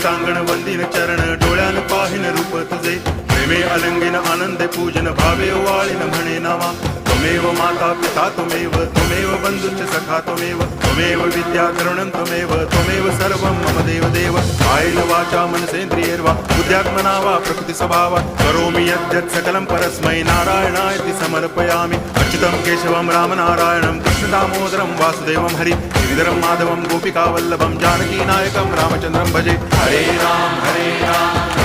टांगण वंदिन चरण डोळ्यान पाहिन रूप तुझे प्रेमे अलंगिन आनंदे पूजन भावे वाळीन म्हणे नावा त्वमेव माता पिता त्वमेव बंधुश्च सखा त्वमेव विद्या तरुणं त्वमेव सर्वं मम देव कायेन वाचा मनसेन्द्रियैर्वा बुद्ध्यात्मना वा प्रकृति स्वभावात् करोमि यद्यत् सकलं परस्मै नारायणायति समर्पयामि अच्युतं केशवं रामनारायणं कृष्णदामोदरं वासुदेवं हरि गिरिधरं माधवं गोपिकावल्लभं जानकीनायकं रामचन्द्रं भजे हरे राम